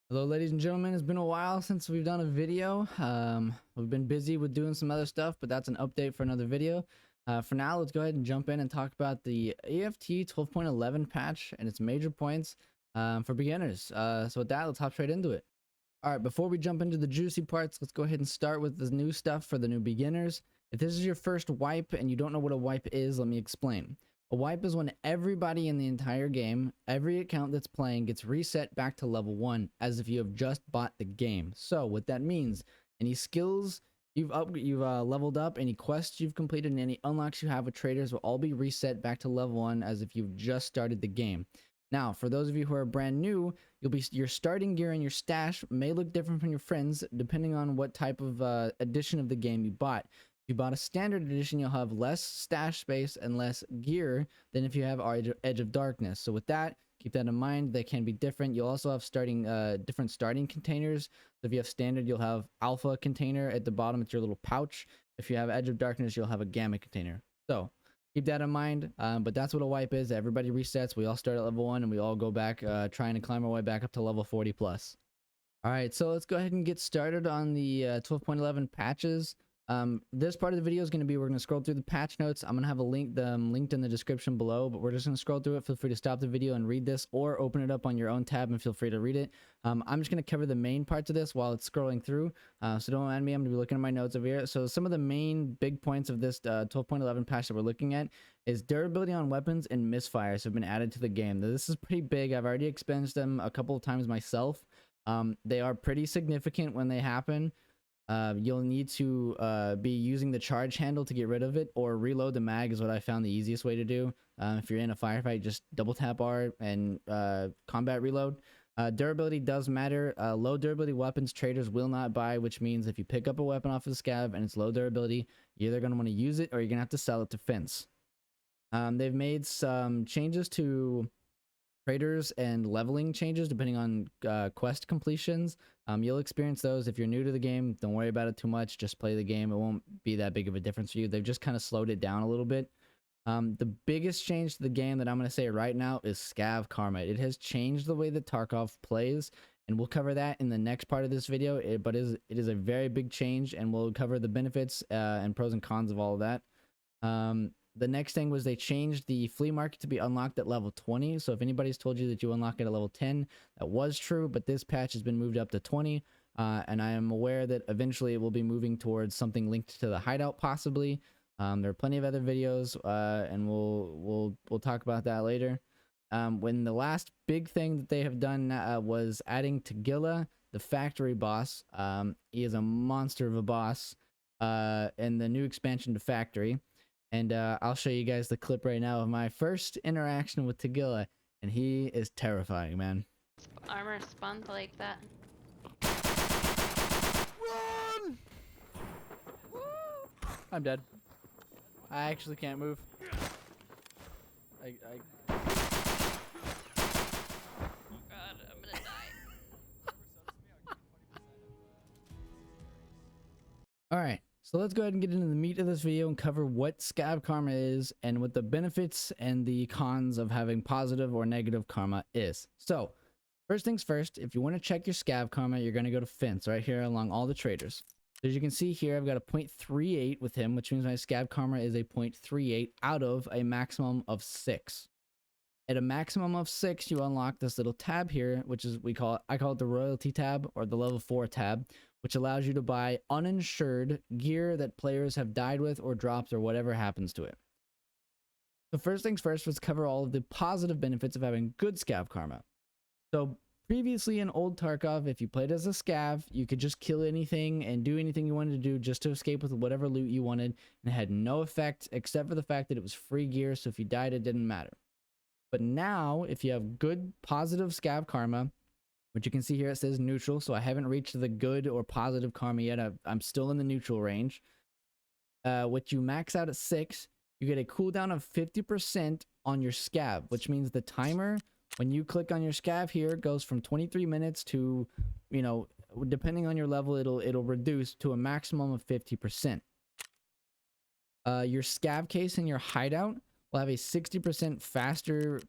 Hello, ladies and gentlemen. It's been a while since we've done a video. We've been busy with doing some other stuff, but that's an update for another video. For now, let's go ahead and jump in and talk about the EFT 12.11 patch and its major points for beginners. So with that, let's hop straight into it. All right, before we jump into the juicy parts, let's go ahead and start with the new stuff for the new beginners. If this is your first wipe and you don't know what a wipe is, let me explain. A wipe is when everybody in the entire game, every account that's playing, gets reset back to level 1 as if you have just bought the game. So what that means, any skills you've leveled up, any quests you've completed, and any unlocks you have with traders will all be reset back to level 1 as if you've just started the game. Now, for those of you who are brand new, your starting gear and your stash may look different from your friends depending on what type of edition of the game you bought. If you bought a standard edition, you'll have less stash space and less gear than if you have Edge of Darkness. So with that, keep that in mind. They can be different. You'll also have different starting containers. So if you have standard, you'll have alpha container at the bottom. It's your little pouch. If you have Edge of Darkness, you'll have a gamma container. So keep that in mind. But that's what a wipe is. Everybody resets. We all start at level 1 and we all go back trying to climb our way back up to level 40 plus. All right, so let's go ahead and get started on the 12.11 patches. This part of the video is going to be, we're going to scroll through the patch notes. I'm going to have them linked in the description below, but we're just going to scroll through it. Feel free to stop the video and read this, or open it up on your own tab and feel free to read it. I'm just going to cover the main parts of this while it's scrolling through, so don't mind me. I'm going to be looking at my notes over here. So some of the main big points of this 12.11 patch that we're looking at is durability on weapons and misfires have been added to the game. Now, this is pretty big. I've already experienced them a couple of times myself. They are pretty significant when they happen. You'll need to be using the charge handle to get rid of it, or reload the mag is what I found the easiest way to do. If you're in a firefight, just double tap R and combat reload. Durability does matter. Low durability weapons traders will not buy, which means if you pick up a weapon off of the scav and it's low durability, you're either going to want to use it or you're going to have to sell it to fence. They've made some changes to traders and leveling changes depending on quest completions. You'll experience those if you're new to the game. Don't worry about it too much. Just play the game. It won't be that big of a difference for you. They've just kind of slowed it down a little bit. The biggest change to the game that I'm going to say right now is Scav Karma. It has changed the way that Tarkov plays, and we'll cover that in the next part of this video. But it is a very big change, and we'll cover the benefits and pros and cons of all of that. The next thing was they changed the flea market to be unlocked at level 20. So if anybody's told you that you unlock it at level 10, that was true, but this patch has been moved up to 20. And I am aware that eventually it will be moving towards something linked to the hideout possibly. There are plenty of other videos, and we'll talk about that later. When the last big thing that they have done was adding Tagilla, the factory boss. He is a monster of a boss in the new expansion to factory. And I'll show you guys the clip right now of my first interaction with Tagilla, and he is terrifying, man. Armor spun like that. Run! Woo! I'm dead. I actually can't move. Oh god, I'm gonna die. Alright, so let's go ahead and get into the meat of this video and cover what Scav Karma is and what the benefits and the cons of having positive or negative karma is. So, first things first, if you want to check your Scav Karma, you're going to go to Fence right here along all the traders. As you can see here, I've got a 0.38 with him, which means my Scav Karma is a 0.38 out of a maximum of 6. At a maximum of 6, you unlock this little tab here, which is I call it the royalty tab, or the level 4 tab, which allows you to buy uninsured gear that players have died with or dropped or whatever happens to it. So first things first, let's cover all of the positive benefits of having good Scav Karma. So previously in old Tarkov, if you played as a scav, you could just kill anything and do anything you wanted to do just to escape with whatever loot you wanted, and it had no effect except for the fact that it was free gear, so if you died, it didn't matter. But now, if you have good, positive Scav Karma, which you can see here, it says neutral, so I haven't reached the good or positive karma yet. I'm still in the neutral range. Which you max out at 6, you get a cooldown of 50% on your scav, which means the timer, when you click on your scav here, goes from 23 minutes to, you know, depending on your level, it'll reduce to a maximum of 50%. Your scav case and your hideout will have a 60% faster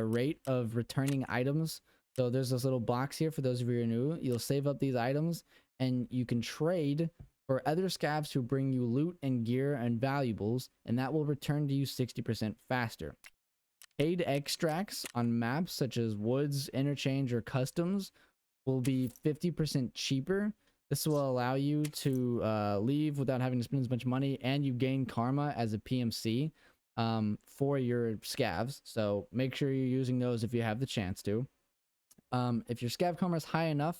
rate of returning items So there's this little box here for those of you who are new. You'll save up these items and you can trade for other scavs who bring you loot and gear and valuables, and that will return to you 60% faster. Paid extracts on maps such as Woods, Interchange, or Customs will be 50% cheaper. This will allow you to leave without having to spend as much money, and you gain karma as a PMC for your scavs. So make sure you're using those if you have the chance to. If your scav karma is high enough,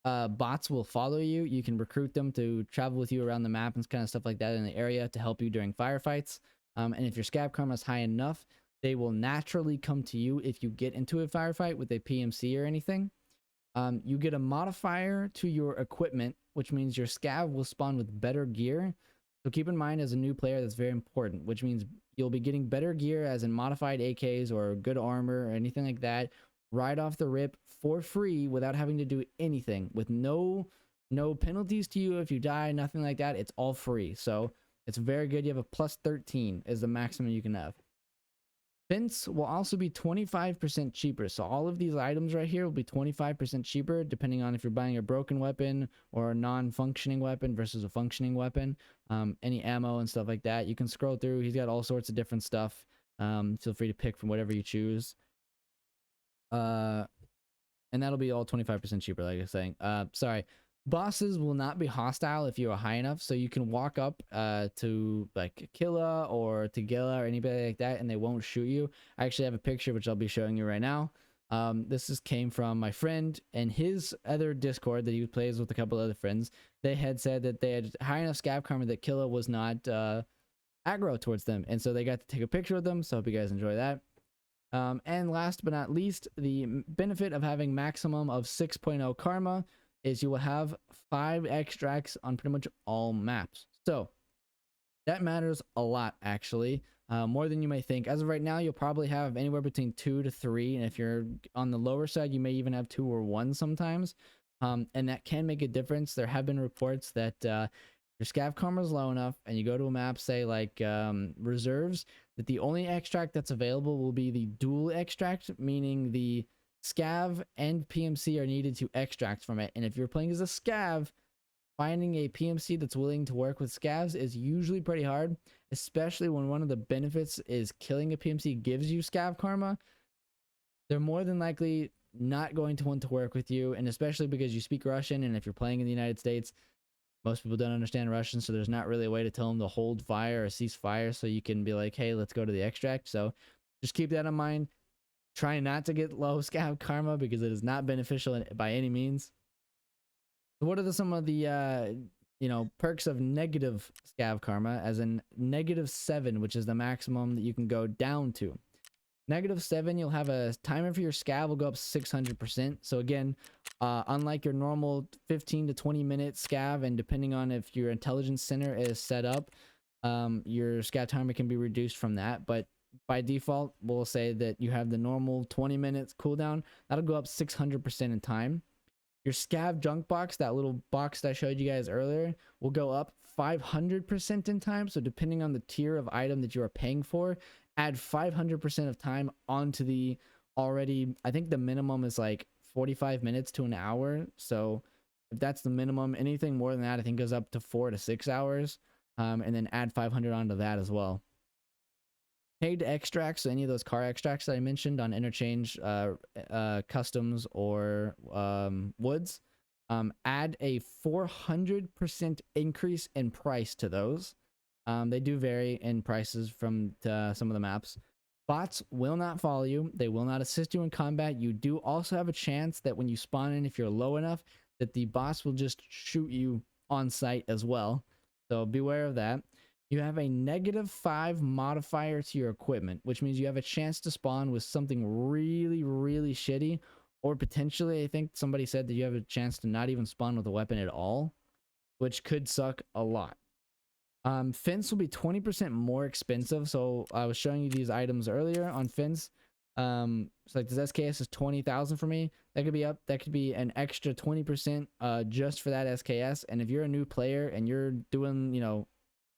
bots will follow you. You can recruit them to travel with you around the map and kind of stuff like that in the area to help you during firefights. And if your scav karma is high enough, they will naturally come to you if you get into a firefight with a PMC or anything. You get a modifier to your equipment, which means your scav will spawn with better gear. So keep in mind, as a new player, that's very important, which means you'll be getting better gear, as in modified AKs or good armor or anything like that, right off the rip for free without having to do anything, with no penalties to you if you die, nothing like that. It's all free. So it's very good. You have a plus 13 is the maximum you can have. Fence will also be 25% cheaper. So all of these items right here will be 25% cheaper, depending on if you're buying a broken weapon or a non-functioning weapon versus a functioning weapon. Any ammo and stuff like that. You can scroll through. He's got all sorts of different stuff. Feel free to pick from whatever you choose. And that'll be all 25% cheaper, like I was saying. Sorry. Bosses will not be hostile if you are high enough, so you can walk up to like Tagilla or Tagilla or anybody like that, and they won't shoot you. I actually have a picture which I'll be showing you right now. Came from my friend and his other Discord that he plays with a couple other friends. They had said that they had high enough scav karma that Killa was not aggro towards them, and so they got to take a picture with them. So I hope you guys enjoy that. And last but not least, the benefit of having maximum of 6.0 karma is you will have 5 extracts on pretty much all maps. So that matters a lot, actually, more than you may think. As of right now, you'll probably have anywhere between 2 to 3, and if you're on the lower side, you may even have 2 or 1 sometimes. And that can make a difference. There have been reports that your scav karma is low enough, and you go to a map, say like reserves, that the only extract that's available will be the dual extract, meaning the scav and PMC are needed to extract from it. And if you're playing as a scav, finding a PMC that's willing to work with scavs is usually pretty hard, especially when one of the benefits is killing a PMC gives you scav karma. They're more than likely not going to want to work with you, and especially because you speak Russian, and if you're playing in the United States, most people don't understand Russian, so there's not really a way to tell them to hold fire or cease fire, so you can be like, hey, let's go to the extract. So just keep that in mind. Try not to get low scav karma because it is not beneficial by any means. What are some of the perks of negative scav karma, as in -7, which is the maximum that you can go down to? -7, you'll have a timer for your scav will go up 600%. So again, unlike your normal 15 to 20 minute scav, and depending on if your intelligence center is set up, your scav timer can be reduced from that. But by default, we'll say that you have the normal 20 minutes cooldown. That'll go up 600% in time. Your scav junk box, that little box that I showed you guys earlier, will go up 500% in time. So depending on the tier of item that you are paying for, add 500% of time onto the already, I think the minimum is like 45 minutes to an hour. So if that's the minimum, anything more than that, I think goes up to 4 to 6 hours. And then add 500 onto that as well. Paid extracts, so any of those car extracts that I mentioned on Interchange, Customs, or Woods, add a 400% increase in price to those. They do vary in prices from some of the maps. Bots will not follow you. They will not assist you in combat. You do also have a chance that when you spawn in, if you're low enough, that the boss will just shoot you on sight as well. So beware of that. You have a -5 modifier to your equipment, which means you have a chance to spawn with something really, really shitty, or potentially, I think somebody said that you have a chance to not even spawn with a weapon at all, which could suck a lot. Fence will be 20% more expensive. So I was showing you these items earlier on Fence. So like this SKS is 20,000 for me. That could be up. That could be an extra 20% just for that SKS. And if you're a new player and you're doing, you're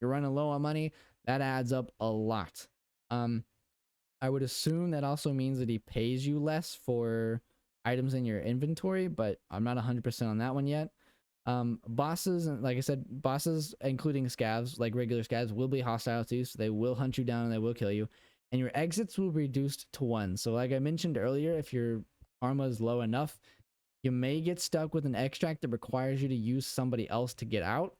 running low on money, that adds up a lot. I would assume that also means that he pays you less for items in your inventory, but I'm not 100% on that one yet. Bosses, and like I said, bosses, including scavs, like regular scavs, will be hostile too, so they will hunt you down and they will kill you. And your exits will be reduced to 1. So like I mentioned earlier, if your karma is low enough, you may get stuck with an extract that requires you to use somebody else to get out,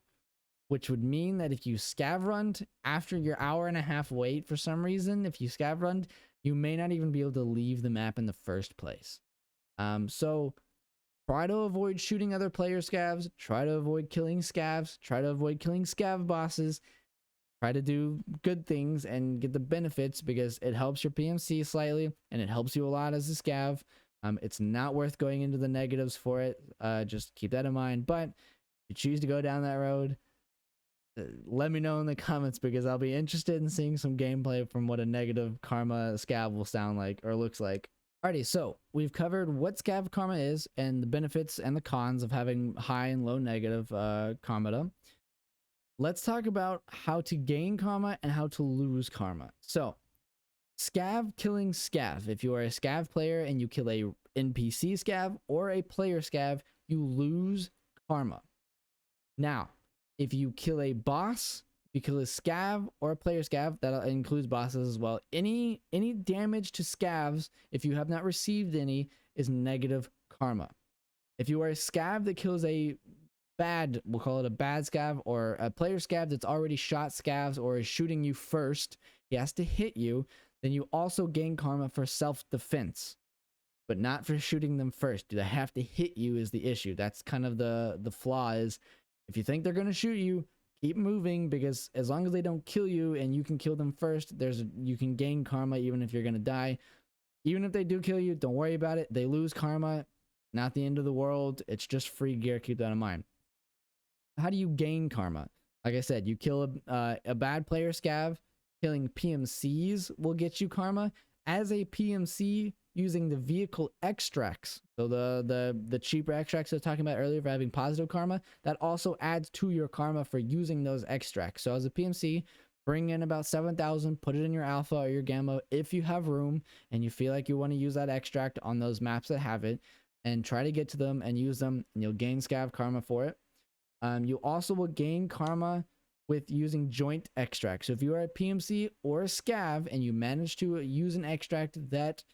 which would mean that if you scav runned after your hour-and-a-half wait for some reason, if you scav runned, you may not even be able to leave the map in the first place. So try to avoid shooting other player scavs, try to avoid killing scavs, try to avoid killing scav bosses, try to do good things and get the benefits, because it helps your PMC slightly and it helps you a lot as a scav. It's not worth going into the negatives for it. Just keep that in mind. But if you choose to go down that road, let me know in the comments, because I'll be interested in seeing some gameplay from what a negative karma scav will sound like or looks like. Alrighty, so we've covered what Scav Karma is and the benefits and the cons of having high and low negative karma. Let's talk about how to gain karma and how to lose karma. So, scav killing scav. If you are a scav player and you kill a NPC scav or a player scav, you lose karma. Now, if you kill a boss, you kill a scav or a player scav, that includes bosses as well. Any damage to scavs, if you have not received any, is negative karma. If you are a scav that kills a bad, we'll call it a bad scav, or a player scav that's already shot scavs or is shooting you first, he has to hit you, then you also gain karma for self-defense, but not for shooting them first. They have to hit you is the issue. That's kind of the flaw, is if you think they're going to shoot you, keep moving, because as long as they don't kill you and you can kill them first, you can gain karma even if you're going to die. Even if they do kill you, don't worry about it. They lose karma, not the end of the world. It's just free gear. Keep that in mind. How do you gain karma? Like I said, you kill a bad player scav. Killing PMCs will get you karma. As a PMC, using the vehicle extracts, so the cheaper extracts I was talking about earlier for having positive karma, that also adds to your karma for using those extracts. So as a PMC, bring in about 7,000, put it in your alpha or your gamma if you have room and you feel like you want to use that extract on those maps that have it, and try to get to them and use them, and you'll gain scav karma for it. You also will gain karma with using joint extract. So if you are a PMC or a scav and you manage to use an extract that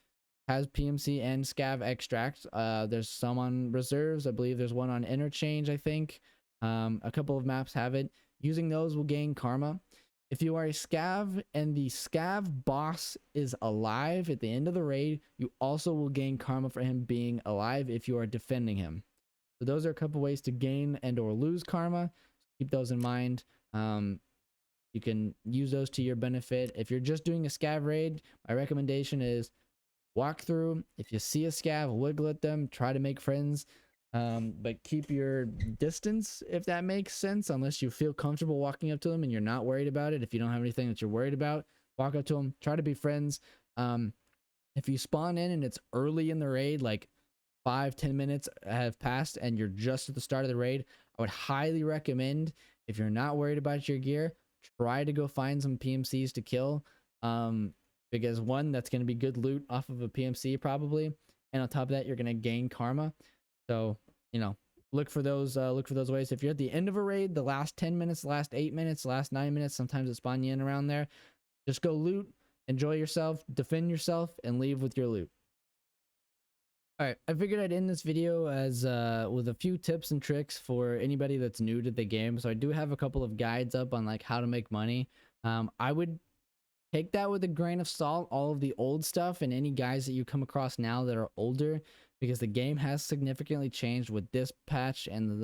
has PMC and scav extract, there's some on reserves. I believe there's one on interchange, I think. A couple of maps have it. Using those will gain karma. If you are a scav and the scav boss is alive at the end of the raid, you also will gain karma for him being alive if you are defending him. So those are a couple ways to gain and or lose karma. Keep those in mind. You can use those to your benefit. If you're just doing a scav raid, my recommendation is walk through. If you see a scav, wiggle at them, try to make friends, but keep your distance, if that makes sense, unless you feel comfortable walking up to them and you're not worried about it. If you don't have anything that you're worried about, walk up to them, try to be friends. If you spawn in and it's early in the raid, like 5-10 minutes have passed and you're just at the start of the raid, I would highly recommend, if you're not worried about your gear, try to go find some PMCs to kill. Because one, that's going to be good loot off of a PMC probably, and on top of that, you're going to gain karma. So, you know, look for those ways. If you're at the end of a raid, the last 10 minutes, the last 8 minutes, the last 9 minutes, sometimes it spawn you in around there, just go loot, enjoy yourself, defend yourself, and leave with your loot. Alright, I figured I'd end this video as with a few tips and tricks for anybody that's new to the game. So I do have a couple of guides up on like how to make money. I would take that with a grain of salt, all of the old stuff and any guys that you come across now that are older, because the game has significantly changed with this patch and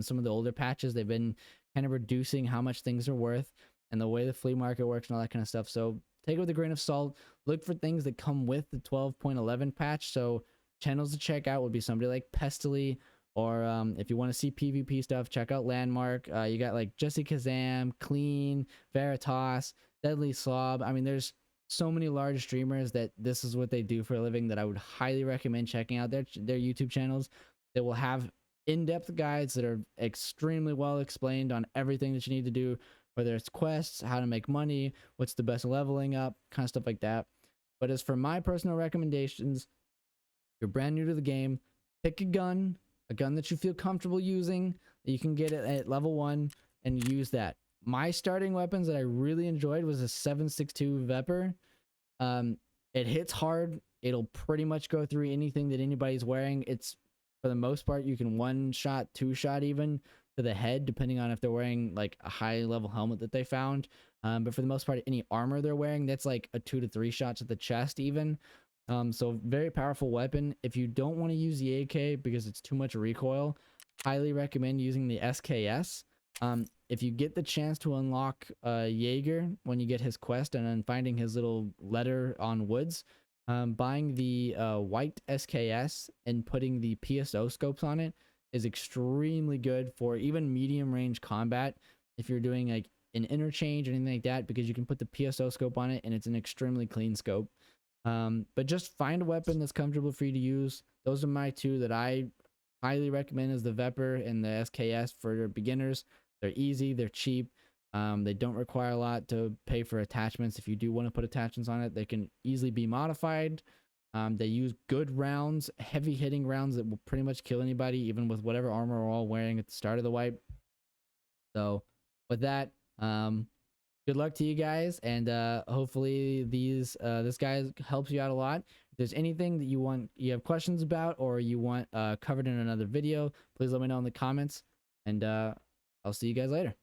some of the older patches. They've been kind of reducing how much things are worth and the way the flea market works and all that kind of stuff. So take it with a grain of salt. Look for things that come with the 12.11 patch. So channels to check out would be somebody like Pestily, or if you want to see PvP stuff, check out Landmark. You got like Jesse Kazam, Clean, Veritas, Deadly Slob. I mean, there's so many large streamers that this is what they do for a living that I would highly recommend checking out their YouTube channels. They will have in-depth guides that are extremely well explained on everything that you need to do, whether it's quests, how to make money, what's the best leveling up, kind of stuff like that. But as for my personal recommendations, you're brand new to the game, pick a gun that you feel comfortable using, that you can get it at level 1, and use that. My starting weapons that I really enjoyed was a 7.62 Vepr. It hits hard. It'll pretty much go through anything that anybody's wearing. It's, for the most part, you can 1-shot, 2-shot even to the head, depending on if they're wearing like a high level helmet that they found. But for the most part, any armor they're wearing, that's like a 2 to 3 shots at the chest even. So very powerful weapon. If you don't want to use the AK because it's too much recoil, highly recommend using the SKS. If you get the chance to unlock Jaeger when you get his quest and then finding his little letter on woods, buying the white SKS and putting the PSO scopes on it is extremely good for even medium range combat if you're doing like an interchange or anything like that, because you can put the PSO scope on it and it's an extremely clean scope. But just find a weapon that's comfortable for you to use. Those are my two that I highly recommend, is the Vepr and the SKS for beginners. They're easy, they're cheap, they don't require a lot to pay for attachments. If you do want to put attachments on it, they can easily be modified. They use good rounds, heavy hitting rounds that will pretty much kill anybody, even with whatever armor we're all wearing at the start of the wipe. So with that, good luck to you guys, and hopefully this guy helps you out a lot. If there's anything that you have questions about, or you want covered in another video, please let me know in the comments, and I'll see you guys later.